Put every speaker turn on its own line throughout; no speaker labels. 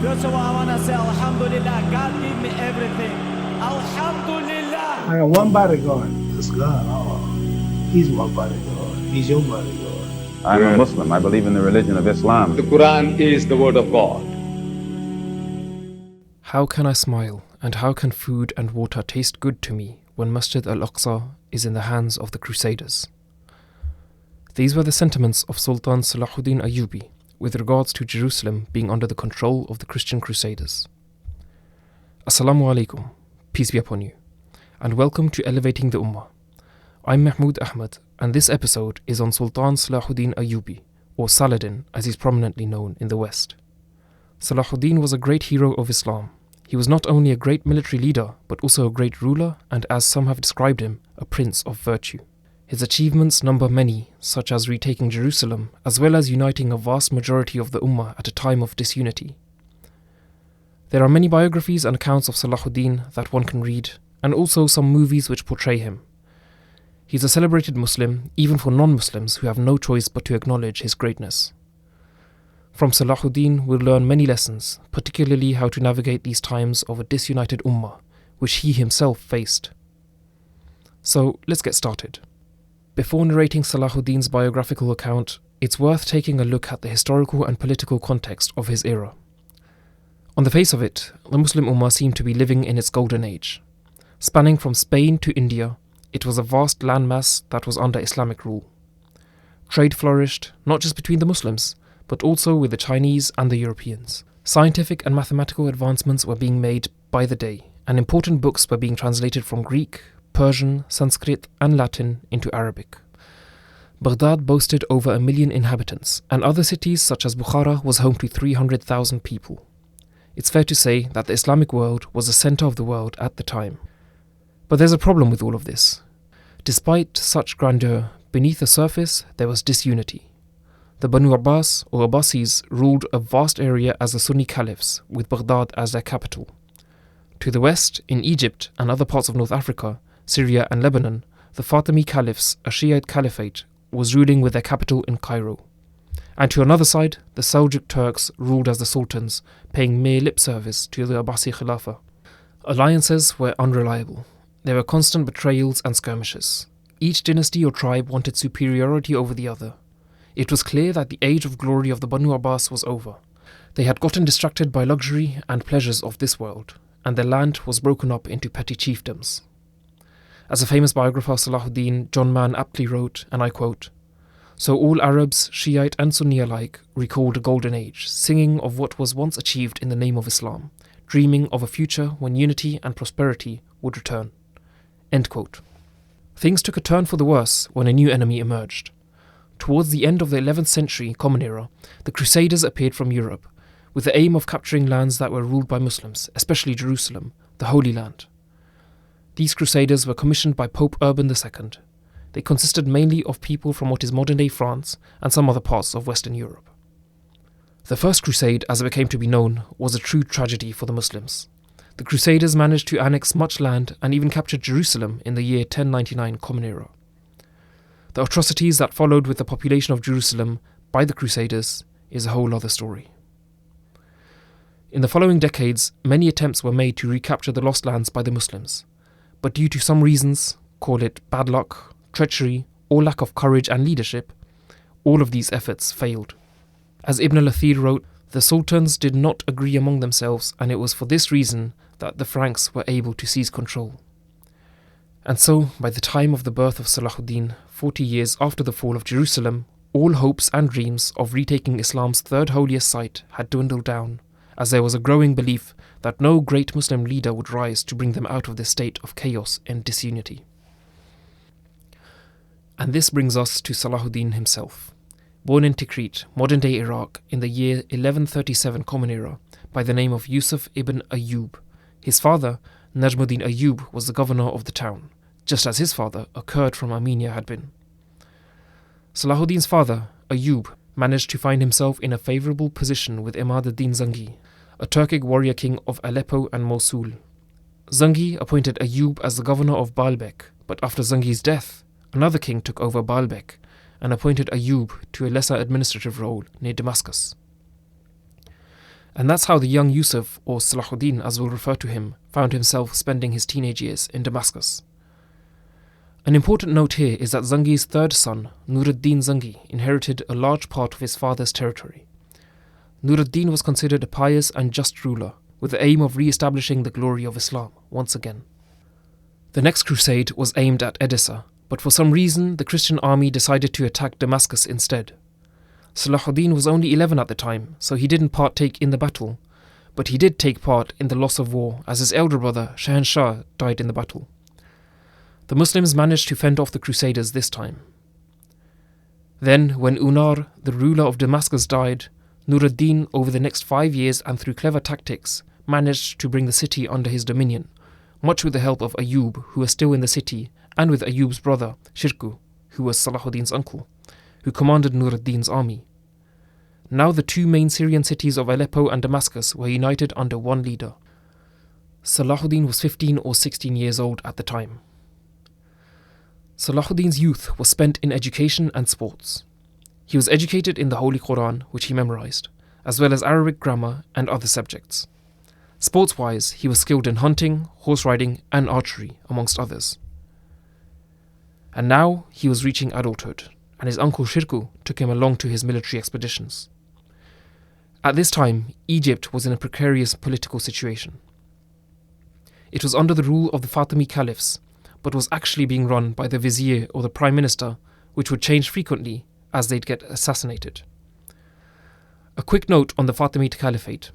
First of all, I want to say Alhamdulillah. God gave me everything. Alhamdulillah.
I got one bodyguard. That's God. Oh, he's my bodyguard. He's your bodyguard.
I'm a Muslim. I believe in the religion of Islam.
The Quran is the word of God.
How can I smile, and how can food and water taste good to me when Masjid al-Aqsa is in the hands of the crusaders? These were the sentiments of Sultan Salahuddin Ayyubi with regards to Jerusalem being under the control of the Christian crusaders. Assalamu alaikum, peace be upon you, and welcome to Elevating the Ummah. I'm Mahmoud Ahmad, and this episode is on Sultan Salahuddin Ayyubi, or Saladin as he's prominently known in the West. Salahuddin was a great hero of Islam. He was not only a great military leader, but also a great ruler and, as some have described him, a prince of virtue. His achievements number many, such as retaking Jerusalem, as well as uniting a vast majority of the Ummah at a time of disunity. There are many biographies and accounts of Salahuddin that one can read, and also some movies which portray him. He's a celebrated Muslim, even for non-Muslims who have no choice but to acknowledge his greatness. From Salahuddin we'll learn many lessons, particularly how to navigate these times of a disunited Ummah, which he himself faced. So let's get started. Before narrating Salahuddin's biographical account, it's worth taking a look at the historical and political context of his era. On the face of it, the Muslim Ummah seemed to be living in its golden age. Spanning from Spain to India, it was a vast landmass that was under Islamic rule. Trade flourished, not just between the Muslims, but also with the Chinese and the Europeans. Scientific and mathematical advancements were being made by the day, and important books were being translated from Greek, Persian, Sanskrit and Latin into Arabic. Baghdad boasted over 1 million inhabitants, and other cities such as Bukhara was home to 300,000 people. It's fair to say that the Islamic world was the center of the world at the time. But there's a problem with all of this. Despite such grandeur, beneath the surface there was disunity. The Banu Abbas or Abbasis ruled a vast area as the Sunni caliphs, with Baghdad as their capital. To the west, in Egypt and other parts of North Africa, Syria and Lebanon, the Fatimi caliphs, a Shiite caliphate, was ruling with their capital in Cairo. And to another side, the Seljuk Turks ruled as the sultans, paying mere lip service to the Abbasi Khilafah. Alliances were unreliable. There were constant betrayals and skirmishes. Each dynasty or tribe wanted superiority over the other. It was clear that the age of glory of the Banu Abbas was over. They had gotten distracted by luxury and pleasures of this world, and their land was broken up into petty chiefdoms. As a famous biographer Salahuddin, John Mann, aptly wrote, and I quote, "So all Arabs, Shiite and Sunni alike, recalled a golden age, singing of what was once achieved in the name of Islam, dreaming of a future when unity and prosperity would return." End quote. Things took a turn for the worse when a new enemy emerged. Towards the end of the 11th century Common Era, the Crusaders appeared from Europe, with the aim of capturing lands that were ruled by Muslims, especially Jerusalem, the Holy Land. These Crusaders were commissioned by Pope Urban II. They consisted mainly of people from what is modern-day France and some other parts of Western Europe. The First Crusade, as it became to be known, was a true tragedy for the Muslims. The Crusaders managed to annex much land and even captured Jerusalem in the year 1099 Common Era. The atrocities that followed with the population of Jerusalem by the Crusaders is a whole other story. In the following decades, many attempts were made to recapture the lost lands by the Muslims, but due to some reasons, call it bad luck, treachery, or lack of courage and leadership, all of these efforts failed. As Ibn al-Athir wrote, the sultans did not agree among themselves, and it was for this reason that the Franks were able to seize control. And so, by the time of the birth of Salahuddin, 40 years after the fall of Jerusalem, all hopes and dreams of retaking Islam's third holiest site had dwindled down, as there was a growing belief that no great Muslim leader would rise to bring them out of this state of chaos and disunity. And this brings us to Salahuddin himself. Born in Tikrit, modern-day Iraq, in the year 1137 Common Era, by the name of Yusuf ibn Ayyub. His father, Najmuddin Ayyub, was the governor of the town, just as his father, a Kurd from Armenia, had been. Salahuddin's father, Ayyub, managed to find himself in a favourable position with Imad ad-Din Zangi, a Turkic warrior king of Aleppo and Mosul. Zangi appointed Ayyub as the governor of Baalbek, but after Zangi's death, another king took over Baalbek and appointed Ayyub to a lesser administrative role near Damascus. And that's how the young Yusuf, or Salahuddin as we'll refer to him, found himself spending his teenage years in Damascus. An important note here is that Zangi's third son, Nur-ad-Din Zangi, inherited a large part of his father's territory. Nur-ad-Din was considered a pious and just ruler, with the aim of re-establishing the glory of Islam once again. The next crusade was aimed at Edessa, but for some reason the Christian army decided to attack Damascus instead. Salahuddin was only 11 at the time, so he didn't partake in the battle, but he did take part in the loss of war as his elder brother Shahanshah died in the battle. The Muslims managed to fend off the crusaders this time. Then, when Unar, the ruler of Damascus, died, Nur-ad-Din, over the next 5 years and through clever tactics, managed to bring the city under his dominion, much with the help of Ayyub, who was still in the city, and with Ayyub's brother, Shirkuh, who was Salahuddin's uncle, who commanded Nur-ad-Din's army. Now the two main Syrian cities of Aleppo and Damascus were united under one leader. Salahuddin was 15 or 16 years old at the time. Salahuddin's youth was spent in education and sports. He was educated in the Holy Quran, which he memorized, as well as Arabic grammar and other subjects. Sports-wise, he was skilled in hunting, horse riding, and archery, amongst others. And now he was reaching adulthood, and his uncle Shirkuh took him along to his military expeditions. At this time, Egypt was in a precarious political situation. It was under the rule of the Fatimid caliphs, but was actually being run by the vizier or the prime minister, which would change frequently as they'd get assassinated. A quick note on the Fatimid Caliphate.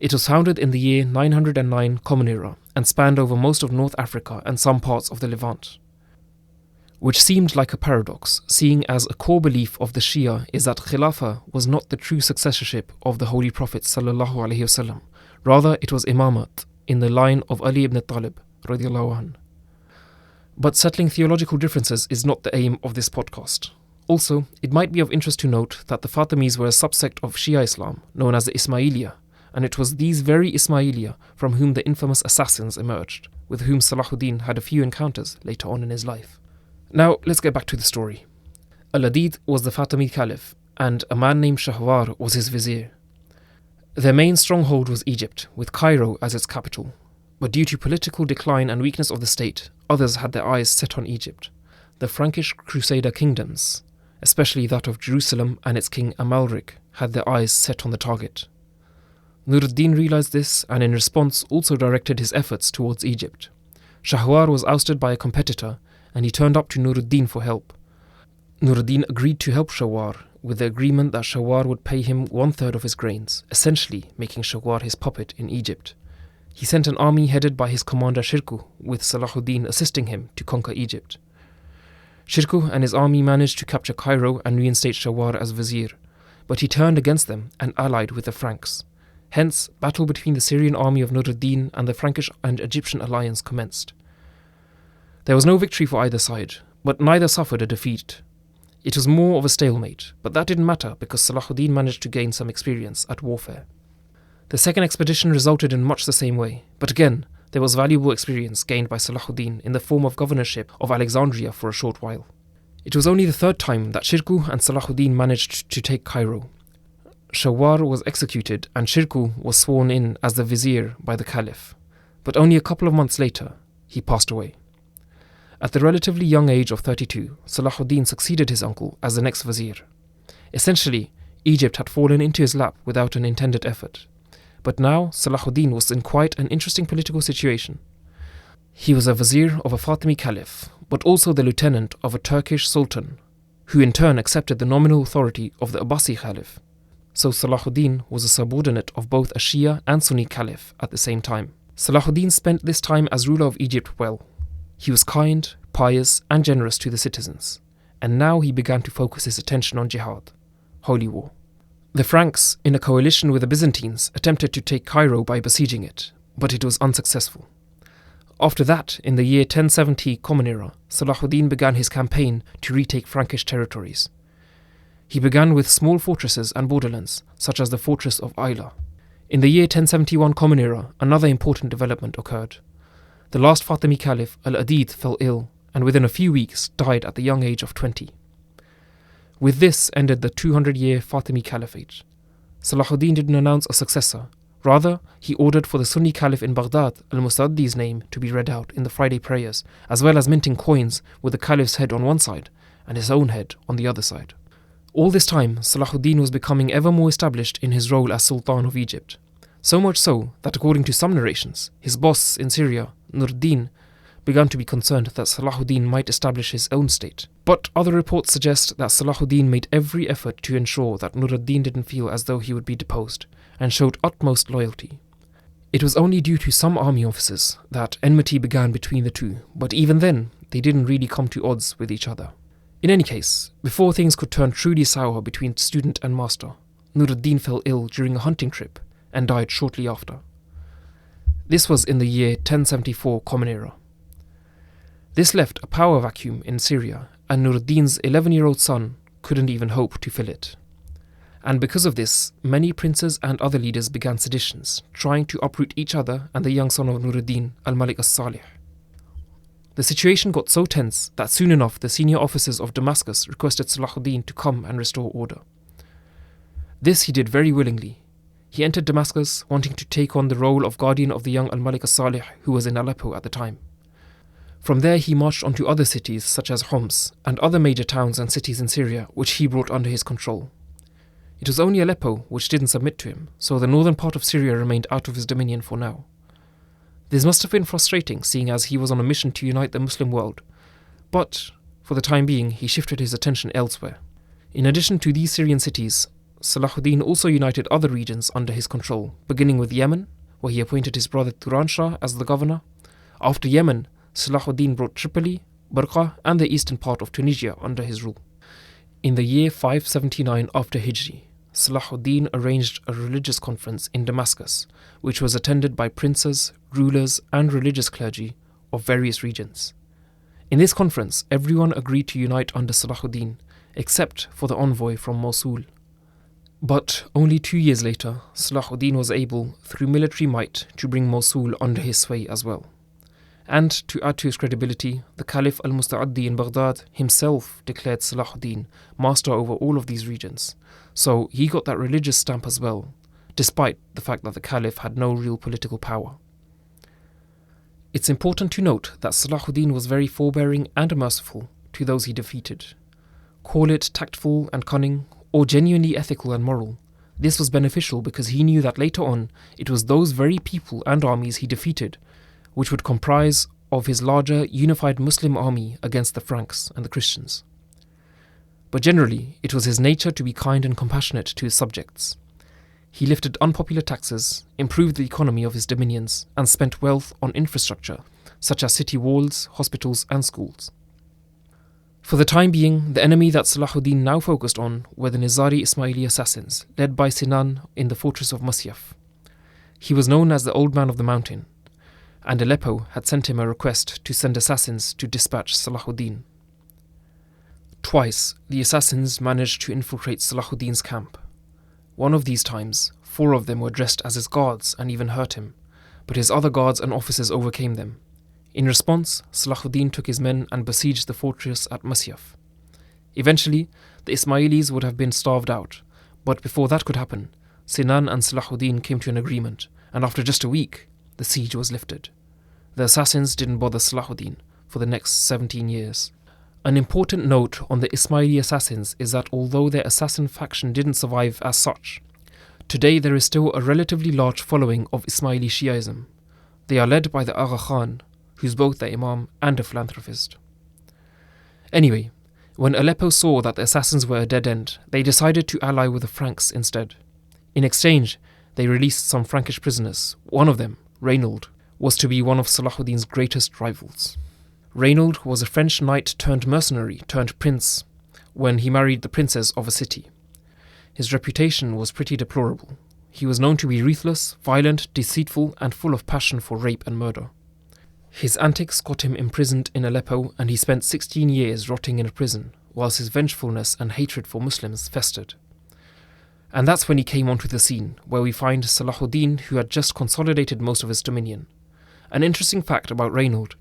It was founded in the year 909 Common Era and spanned over most of North Africa and some parts of the Levant. Which seemed like a paradox, seeing as a core belief of the Shia is that Khilafah was not the true successorship of the Holy Prophet sallallahu alaihi wasallam. Rather, it was imamat in the line of Ali ibn Talib radiallahu anh. But settling theological differences is not the aim of this podcast. Also, it might be of interest to note that the Fatimids were a subsect of Shia Islam, known as the Ismailiyah, and it was these very Ismailiyah from whom the infamous assassins emerged, with whom Salahuddin had a few encounters later on in his life. Now, let's get back to the story. Al-Adid was the Fatimid Caliph, and a man named Shahwar was his vizier. Their main stronghold was Egypt, with Cairo as its capital. But due to political decline and weakness of the state, others had their eyes set on Egypt. The Frankish Crusader kingdoms, especially that of Jerusalem and its king Amalric, had their eyes set on the target. Nur-ad-Din realized this and in response also directed his efforts towards Egypt. Shahwar was ousted by a competitor and he turned up to Nur-ad-Din for help. Nur-ad-Din agreed to help Shahwar with the agreement that Shahwar would pay him 1/3 of his grains, essentially making Shahwar his puppet in Egypt. He sent an army headed by his commander Shirkuh, with Salahuddin assisting him to conquer Egypt. Shirkuh and his army managed to capture Cairo and reinstate Shahwar as vizier, but he turned against them and allied with the Franks. Hence, battle between the Syrian army of Nur-ad-Din and the Frankish and Egyptian alliance commenced. There was no victory for either side, but neither suffered a defeat. It was more of a stalemate, but that didn't matter because Salahuddin managed to gain some experience at warfare. The second expedition resulted in much the same way, but again, there was valuable experience gained by Salahuddin in the form of governorship of Alexandria for a short while. It was only the third time that Shirkuh and Salahuddin managed to take Cairo. Shahwar was executed and Shirkuh was sworn in as the vizier by the caliph, but only a couple of months later, he passed away. At the relatively young age of 32, Salahuddin succeeded his uncle as the next vizier. Essentially, Egypt had fallen into his lap without an intended effort. But now, Salahuddin was in quite an interesting political situation. He was a vizier of a Fatimid caliph, but also the lieutenant of a Turkish sultan, who in turn accepted the nominal authority of the Abbasi caliph. So Salahuddin was a subordinate of both a Shia and Sunni caliph at the same time. Salahuddin spent this time as ruler of Egypt well. He was kind, pious, and generous to the citizens, and now he began to focus his attention on jihad, holy war. The Franks, in a coalition with the Byzantines, attempted to take Cairo by besieging it, but it was unsuccessful. After that, in the year 1070 Common Era, Salahuddin began his campaign to retake Frankish territories. He began with small fortresses and borderlands, such as the fortress of Ayla. In the year 1071 Common Era, another important development occurred. The last Fatimid Caliph, Al-Adid, fell ill, and within a few weeks died at the young age of 20. With this ended the 200-year Fatimid Caliphate. Salahuddin didn't announce a successor. Rather, he ordered for the Sunni Caliph in Baghdad, al-Musta'di's name, to be read out in the Friday prayers, as well as minting coins with the Caliph's head on one side and his own head on the other side. All this time, Salahuddin was becoming ever more established in his role as Sultan of Egypt. So much so that, according to some narrations, his boss in Syria, Nur-ad-Din, began to be concerned that Salahuddin might establish his own state. But other reports suggest that Salahuddin made every effort to ensure that Nur-ad-Din didn't feel as though he would be deposed, and showed utmost loyalty. It was only due to some army officers that enmity began between the two, but even then, they didn't really come to odds with each other. In any case, before things could turn truly sour between student and master, Nur-ad-Din fell ill during a hunting trip and died shortly after. This was in the year 1074 Common Era. This left a power vacuum in Syria, and Nur-ad-Din's 11-year-old son couldn't even hope to fill it. And because of this, many princes and other leaders began seditions, trying to uproot each other and the young son of Nur-ad-Din, al-Malik as-Salih. The situation got so tense that soon enough the senior officers of Damascus requested Salahuddin to come and restore order. This he did very willingly. He entered Damascus wanting to take on the role of guardian of the young al-Malik as-Salih, who was in Aleppo at the time. From there he marched on to other cities such as Homs and other major towns and cities in Syria which he brought under his control. It was only Aleppo which didn't submit to him, so the northern part of Syria remained out of his dominion for now. This must have been frustrating, seeing as he was on a mission to unite the Muslim world, but for the time being he shifted his attention elsewhere. In addition to these Syrian cities, Salahuddin also united other regions under his control, beginning with Yemen, where he appointed his brother Turan Shah as the governor. After Yemen, Salahuddin brought Tripoli, Barqa and the eastern part of Tunisia under his rule. In the year 579 after Hijri, Salahuddin arranged a religious conference in Damascus, which was attended by princes, rulers and religious clergy of various regions. In this conference, everyone agreed to unite under Salahuddin, except for the envoy from Mosul. But only 2 years later, Salahuddin was able, through military might, to bring Mosul under his sway as well. And to add to his credibility, the Caliph al-Musta'di in Baghdad himself declared Salahuddin master over all of these regions. So he got that religious stamp as well, despite the fact that the Caliph had no real political power. It's important to note that Salahuddin was very forbearing and merciful to those he defeated. Call it tactful and cunning, or genuinely ethical and moral. This was beneficial because he knew that later on it was those very people and armies he defeated which would comprise of his larger unified Muslim army against the Franks and the Christians. But generally, it was his nature to be kind and compassionate to his subjects. He lifted unpopular taxes, improved the economy of his dominions, and spent wealth on infrastructure, such as city walls, hospitals, and schools. For the time being, the enemy that Salahuddin now focused on were the Nizari Ismaili assassins, led by Sinan in the fortress of Masyaf. He was known as the Old Man of the Mountain, and Aleppo had sent him a request to send assassins to dispatch Salahuddin. Twice, the assassins managed to infiltrate Salahuddin's camp. One of these times, 4 of them were dressed as his guards and even hurt him, but his other guards and officers overcame them. In response, Salahuddin took his men and besieged the fortress at Masyaf. Eventually, the Ismailis would have been starved out, but before that could happen, Sinan and Salahuddin came to an agreement, and after just a week, the siege was lifted. The assassins didn't bother Salahuddin for the next 17 years. An important note on the Ismaili assassins is that although their assassin faction didn't survive as such, today there is still a relatively large following of Ismaili Shiaism. They are led by the Agha Khan, who's both the Imam and a philanthropist. Anyway, when Aleppo saw that the assassins were a dead end, they decided to ally with the Franks instead. In exchange, they released some Frankish prisoners. One of them, Reynold, was to be one of Salahuddin's greatest rivals. Reynold was a French knight turned mercenary turned prince when he married the princess of a city. His reputation was pretty deplorable. He was known to be ruthless, violent, deceitful, and full of passion for rape and murder. His antics got him imprisoned in Aleppo, and he spent 16 years rotting in a prison, whilst his vengefulness and hatred for Muslims festered. And that's when he came onto the scene, where we find Salahuddin, who had just consolidated most of his dominion. An interesting fact about Reynold,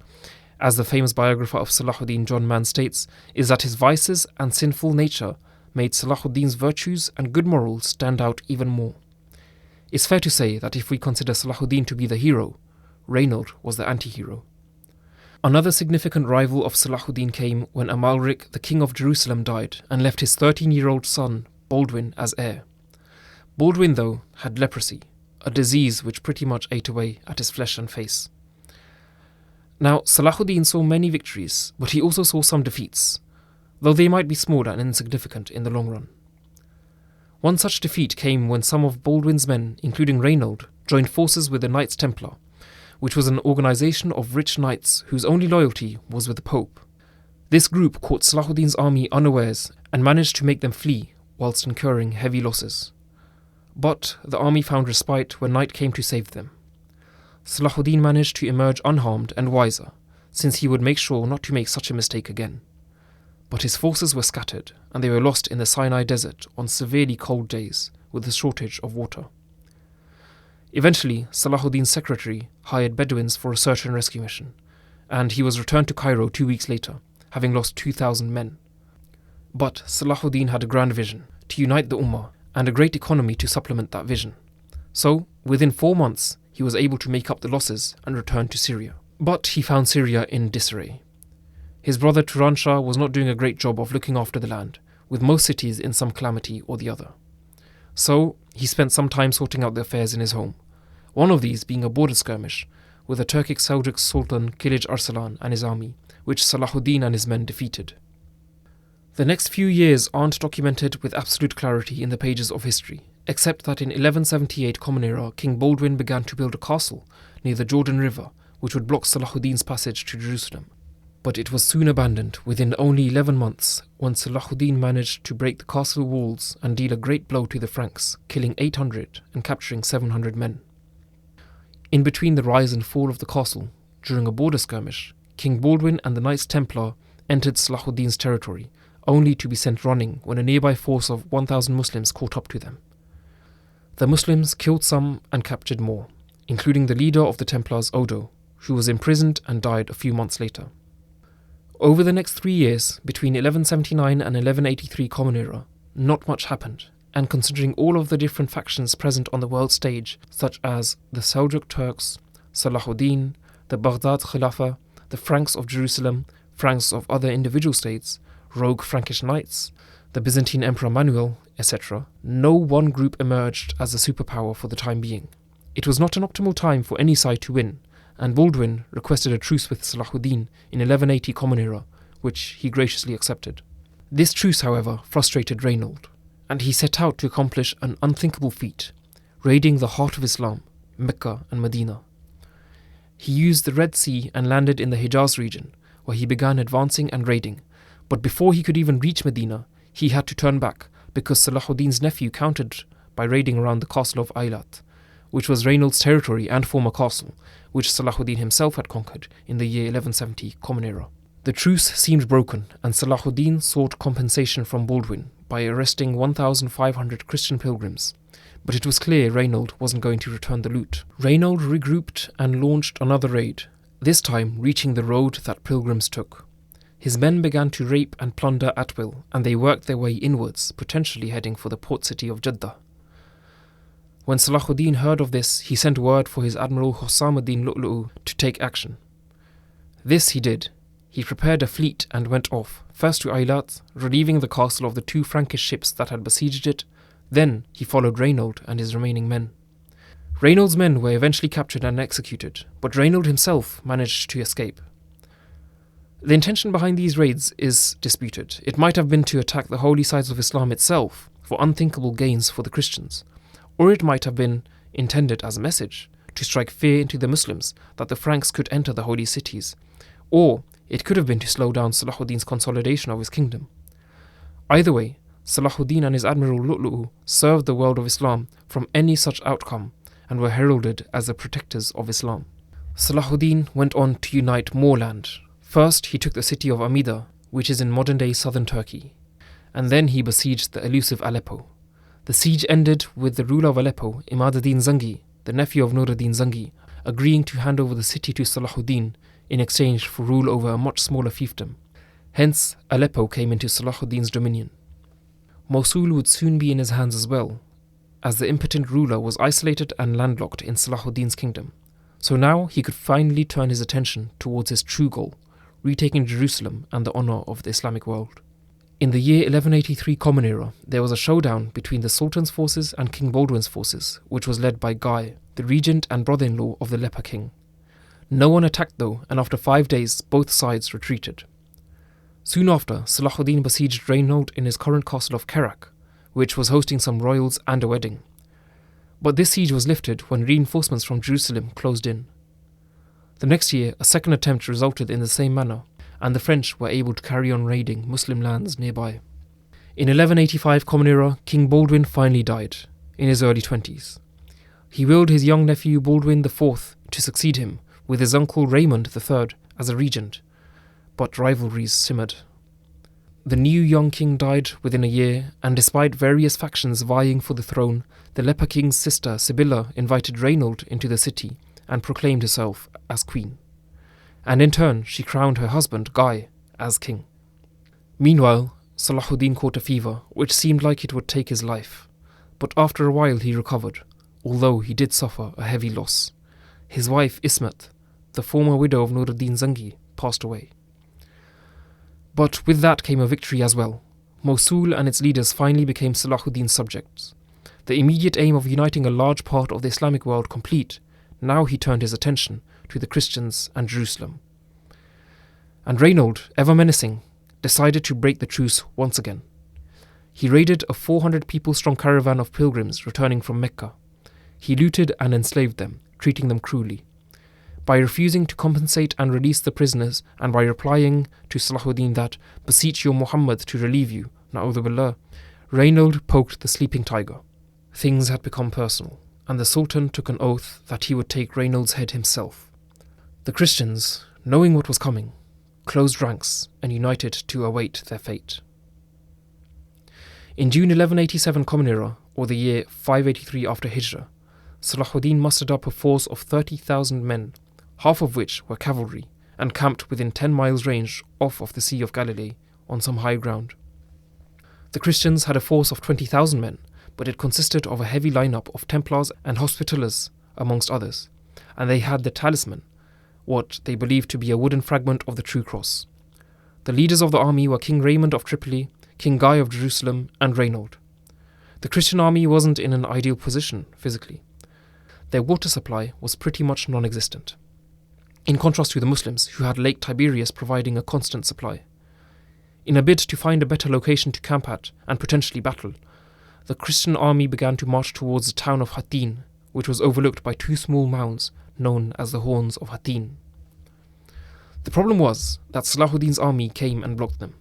as the famous biographer of Salahuddin John Mann states, is that his vices and sinful nature made Salahuddin's virtues and good morals stand out even more. It's fair to say that if we consider Salahuddin to be the hero, Reynold was the anti-hero. Another significant rival of Salahuddin came when Amalric, the king of Jerusalem, died and left his 13-year-old son, Baldwin, as heir. Baldwin, though, had leprosy, a disease which pretty much ate away at his flesh and face. Now, Salahuddin saw many victories, but he also saw some defeats, though they might be small and insignificant in the long run. One such defeat came when some of Baldwin's men, including Reynold, joined forces with the Knights Templar, which was an organization of rich knights whose only loyalty was with the Pope. This group caught Salahuddin's army unawares and managed to make them flee whilst incurring heavy losses. But the army found respite when night came to save them. Salahuddin managed to emerge unharmed and wiser, since he would make sure not to make such a mistake again. But his forces were scattered, and they were lost in the Sinai desert on severely cold days with a shortage of water. Eventually, Salahuddin's secretary hired Bedouins for a search and rescue mission, and he was returned to Cairo 2 weeks later, having lost 2,000 men. But Salahuddin had a grand vision, to unite the Ummah, and a great economy to supplement that vision. So, within 4 months, he was able to make up the losses and return to Syria. But he found Syria in disarray. His brother Turan Shah was not doing a great job of looking after the land, with most cities in some calamity or the other. So, he spent some time sorting out the affairs in his home, one of these being a border skirmish with the Turkic Seljuk Sultan Kilij Arslan and his army, which Salahuddin and his men defeated. The next few years aren't documented with absolute clarity in the pages of history, except that in 1178 Common Era, King Baldwin began to build a castle near the Jordan River, which would block Salahuddin's passage to Jerusalem. But it was soon abandoned within only 11 months when Salahuddin managed to break the castle walls and deal a great blow to the Franks, killing 800 and capturing 700 men. In between the rise and fall of the castle, during a border skirmish, King Baldwin and the Knights Templar entered Salahuddin's territory, only to be sent running when a nearby force of 1,000 Muslims caught up to them. The Muslims killed some and captured more, including the leader of the Templars, Odo, who was imprisoned and died a few months later. Over the next 3 years, between 1179 and 1183 Common Era, not much happened, and considering all of the different factions present on the world stage, such as the Seljuk Turks, Salahuddin, the Baghdad Khilafah, the Franks of Jerusalem, Franks of other individual states, rogue Frankish knights, the Byzantine Emperor Manuel, etc., no one group emerged as a superpower for the time being. It was not an optimal time for any side to win, and Baldwin requested a truce with Salahuddin in 1180 Common Era, which he graciously accepted. This truce, however, frustrated Reynold, and he set out to accomplish an unthinkable feat, raiding the heart of Islam, Mecca and Medina. He used the Red Sea and landed in the Hijaz region, where he began advancing and raiding, but before he could even reach Medina, he had to turn back because Salahuddin's nephew countered by raiding around the castle of Eilat, which was Reynold's territory and former castle, which Salahuddin himself had conquered in the year 1170 Common Era. The truce seemed broken, and Salahuddin sought compensation from Baldwin by arresting 1,500 Christian pilgrims, but it was clear Reynold wasn't going to return the loot. Reynold regrouped and launched another raid, this time reaching the road that pilgrims took. His men began to rape and plunder at will, and they worked their way inwards, potentially heading for the port city of Jeddah. When Salahuddin heard of this, he sent word for his admiral Hussam ad-Din Lu'lu'u to take action. This he did. He prepared a fleet and went off, first to Eilat, relieving the castle of the 2 Frankish ships that had besieged it. Then he followed Reynold and his remaining men. Reynold's men were eventually captured and executed, but Reynold himself managed to escape. The intention behind these raids is disputed. It might have been to attack the holy sites of Islam itself for unthinkable gains for the Christians, or it might have been intended as a message to strike fear into the Muslims that the Franks could enter the holy cities, or it could have been to slow down Salahuddin's consolidation of his kingdom. Either way, Salahuddin and his admiral Lu'lu'u served the world of Islam from any such outcome and were heralded as the protectors of Islam. Salahuddin went on to unite more land. First, he took the city of Amida, which is in modern-day southern Turkey, and then he besieged the elusive Aleppo. The siege ended with the ruler of Aleppo, Imad ad-Din Zangi, the nephew of Nur ad-Din Zangi, agreeing to hand over the city to Salahuddin in exchange for rule over a much smaller fiefdom. Hence, Aleppo came into Salahuddin's dominion. Mosul would soon be in his hands as well, as the impotent ruler was isolated and landlocked in Salahuddin's kingdom. So now he could finally turn his attention towards his true goal, retaking Jerusalem and the honour of the Islamic world. In the year 1183 Common Era, there was a showdown between the Sultan's forces and King Baldwin's forces, which was led by Guy, the regent and brother-in-law of the leper king. No one attacked though, and after 5 days, both sides retreated. Soon after, Salahuddin besieged Reynold in his current castle of Kerak, which was hosting some royals and a wedding. But this siege was lifted when reinforcements from Jerusalem closed in. The next year, a second attempt resulted in the same manner, and the French were able to carry on raiding Muslim lands nearby. In 1185 Common Era, King Baldwin finally died, in his early 20s. He willed his young nephew Baldwin IV to succeed him, with his uncle Raymond III as a regent, but rivalries simmered. The new young king died within a year, and despite various factions vying for the throne, the leper king's sister Sibylla invited Reynold into the city and proclaimed herself as queen. And in turn, she crowned her husband, Guy, as king. Meanwhile, Salahuddin caught a fever, which seemed like it would take his life. But after a while he recovered, although he did suffer a heavy loss. His wife Ismet, the former widow of Nuruddin Zangi, passed away. But with that came a victory as well. Mosul and its leaders finally became Salahuddin's subjects. The immediate aim of uniting a large part of the Islamic world complete, now he turned his attention to the Christians and Jerusalem. And Reynold, ever menacing, decided to break the truce once again. He raided a 400 people strong caravan of pilgrims returning from Mecca. He looted and enslaved them, treating them cruelly. By refusing to compensate and release the prisoners, and by replying to Salahuddin that, "Beseech your Muhammad to relieve you," na'udhu billah, Reynold poked the sleeping tiger. Things had become personal, and the Sultan took an oath that he would take Reynold's head himself. The Christians, knowing what was coming, closed ranks and united to await their fate. In June 1187 Common Era, or the year 583 after Hijrah, Salahuddin mustered up a force of 30,000 men, half of which were cavalry, and camped within 10 miles range off of the Sea of Galilee on some high ground. The Christians had a force of 20,000 men, but it consisted of a heavy lineup of Templars and Hospitallers, amongst others, and they had the talisman, what they believed to be a wooden fragment of the true cross. The leaders of the army were King Raymond of Tripoli, King Guy of Jerusalem, and Reynold. The Christian army wasn't in an ideal position physically. Their water supply was pretty much non-existent, in contrast to the Muslims, who had Lake Tiberias providing a constant supply. In a bid to find a better location to camp at and potentially battle, the Christian army began to march towards the town of Hattin, which was overlooked by 2 small mounds known as the Horns of Hattin. The problem was that Salahuddin's army came and blocked them,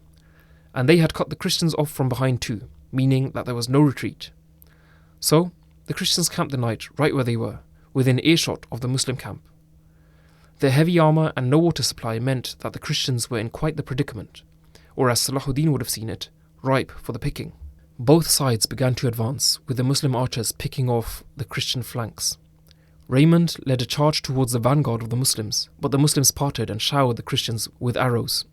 and they had cut the Christians off from behind too, meaning that there was no retreat. So, the Christians camped the night right where they were, within earshot of the Muslim camp. Their heavy armour and no water supply meant that the Christians were in quite the predicament, or as Salahuddin would have seen it, ripe for the picking. Both sides began to advance, with the Muslim archers picking off the Christian flanks. Raymond led a charge towards the vanguard of the Muslims, but the Muslims parted and showered the Christians with arrows.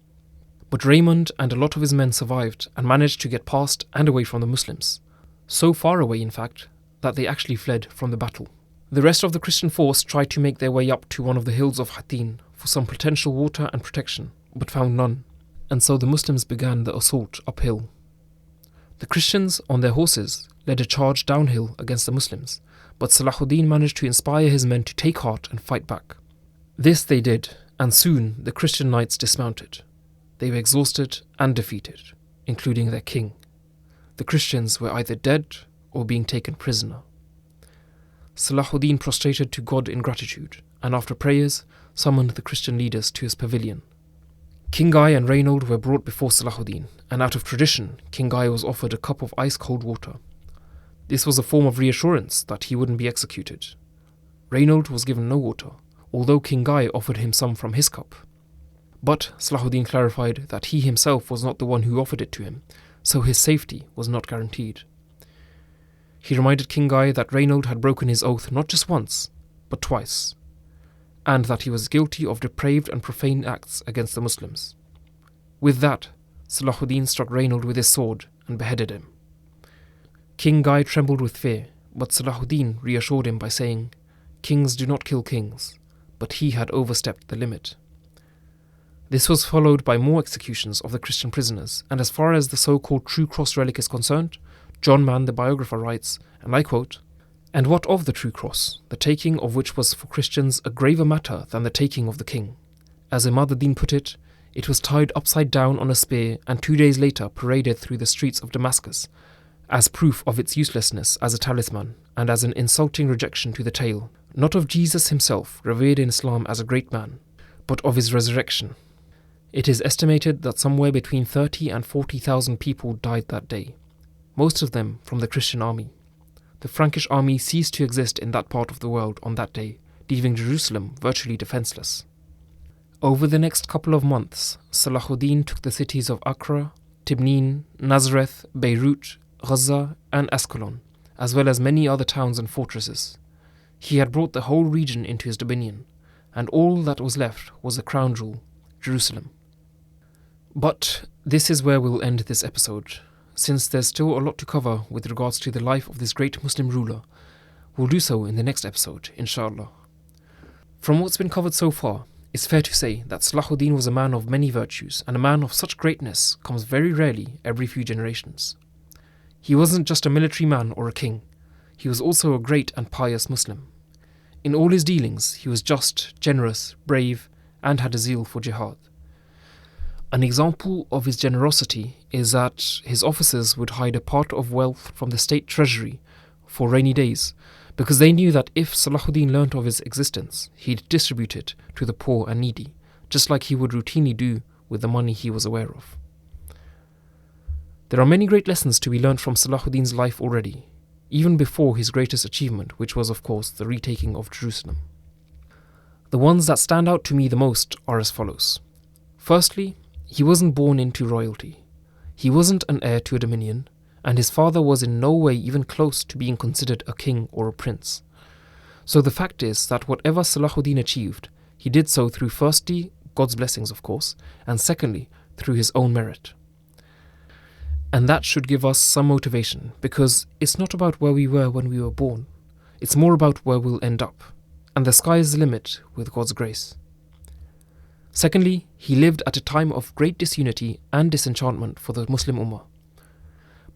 But Raymond and a lot of his men survived and managed to get past and away from the Muslims. So far away, in fact, that they actually fled from the battle. The rest of the Christian force tried to make their way up to one of the hills of Hattin for some potential water and protection, but found none, and so the Muslims began the assault uphill. The Christians, on their horses, led a charge downhill against the Muslims, but Salahuddin managed to inspire his men to take heart and fight back. This they did, and soon the Christian knights dismounted. They were exhausted and defeated, including their king. The Christians were either dead or being taken prisoner. Salahuddin prostrated to God in gratitude, and after prayers, summoned the Christian leaders to his pavilion. King Guy and Reynold were brought before Salahuddin, and out of tradition, King Guy was offered a cup of ice-cold water. This was a form of reassurance that he wouldn't be executed. Reynold was given no water, although King Guy offered him some from his cup. But Salahuddin clarified that he himself was not the one who offered it to him, so his safety was not guaranteed. He reminded King Guy that Reynold had broken his oath not just once, but twice, and that he was guilty of depraved and profane acts against the Muslims. With that, Salahuddin struck Reynold with his sword and beheaded him. King Guy trembled with fear, but Salahuddin reassured him by saying, "Kings do not kill kings," but he had overstepped the limit. This was followed by more executions of the Christian prisoners, and as far as the so-called True Cross relic is concerned, John Mann, the biographer, writes, and I quote, "And what of the True Cross, the taking of which was for Christians a graver matter than the taking of the king? As Imad ad-Din put it, it was tied upside down on a spear and 2 days later paraded through the streets of Damascus, as proof of its uselessness as a talisman and as an insulting rejection to the tale, not of Jesus himself, revered in Islam as a great man, but of his resurrection." It is estimated that somewhere between 30 and 40,000 people died that day, most of them from the Christian army. The Frankish army ceased to exist in that part of the world on that day, leaving Jerusalem virtually defenseless. Over the next couple of months, Salahuddin took the cities of Accra, Tibnin, Nazareth, Beirut, Gaza, and Ascalon, as well as many other towns and fortresses. He had brought the whole region into his dominion, and all that was left was the crown jewel, Jerusalem. But this is where we'll end this episode. Since there's still a lot to cover with regards to the life of this great Muslim ruler, we'll do so in the next episode, inshallah. From what's been covered so far, it's fair to say that Salahuddin was a man of many virtues, and a man of such greatness comes very rarely every few generations. He wasn't just a military man or a king, he was also a great and pious Muslim. In all his dealings, he was just, generous, brave, and had a zeal for jihad. An example of his generosity is that his officers would hide a part of wealth from the state treasury for rainy days, because they knew that if Salahuddin learnt of his existence, he'd distribute it to the poor and needy, just like he would routinely do with the money he was aware of. There are many great lessons to be learnt from Salahuddin's life already, even before his greatest achievement, which was of course the retaking of Jerusalem. The ones that stand out to me the most are as follows. Firstly, he wasn't born into royalty. He wasn't an heir to a dominion, and his father was in no way even close to being considered a king or a prince. So the fact is that whatever Salahuddin achieved, he did so through firstly, God's blessings of course, and secondly, through his own merit. And that should give us some motivation, because it's not about where we were when we were born, it's more about where we'll end up, and the sky is the limit with God's grace. Secondly, he lived at a time of great disunity and disenchantment for the Muslim Ummah.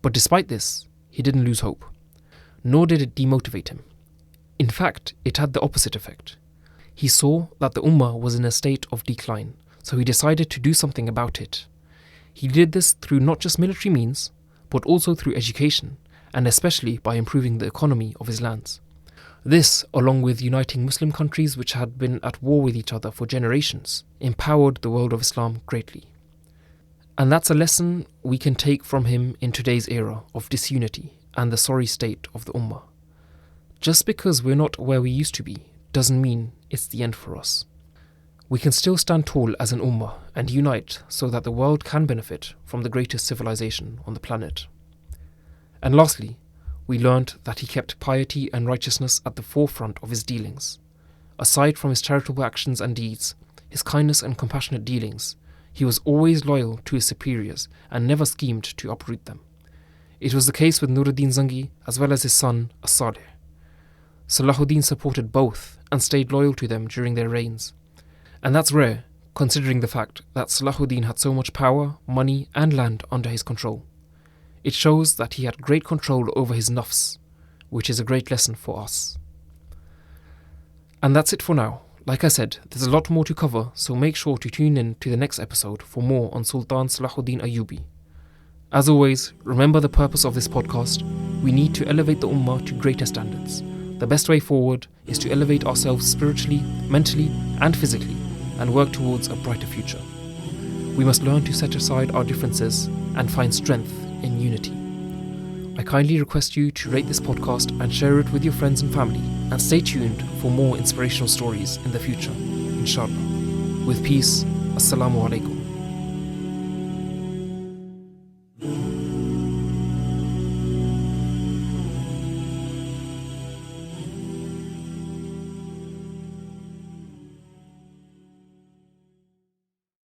But despite this, he didn't lose hope, nor did it demotivate him. In fact, it had the opposite effect. He saw that the Ummah was in a state of decline, so he decided to do something about it. He did this through not just military means, but also through education, and especially by improving the economy of his lands. This, along with uniting Muslim countries which had been at war with each other for generations, empowered the world of Islam greatly. And that's a lesson we can take from him in today's era of disunity and the sorry state of the Ummah. Just because we're not where we used to be doesn't mean it's the end for us. We can still stand tall as an Ummah and unite so that the world can benefit from the greatest civilization on the planet. And lastly, we learned that he kept piety and righteousness at the forefront of his dealings. Aside from his charitable actions and deeds, his kindness and compassionate dealings, he was always loyal to his superiors and never schemed to uproot them. It was the case with Nuruddin Zangi as well as his son As-Salih. Salahuddin supported both and stayed loyal to them during their reigns. And that's rare, considering the fact that Salahuddin had so much power, money and land under his control. It shows that he had great control over his nafs, which is a great lesson for us. And that's it for now. Like I said, there's a lot more to cover, so make sure to tune in to the next episode for more on Sultan Salahuddin Ayyubi. As always, remember the purpose of this podcast. We need to elevate the Ummah to greater standards. The best way forward is to elevate ourselves spiritually, mentally and physically, and work towards a brighter future. We must learn to set aside our differences and find strength in unity. I kindly request you to rate this podcast and share it with your friends and family, and stay tuned for more inspirational stories in the future, inshallah. With peace, Assalamu alaikum.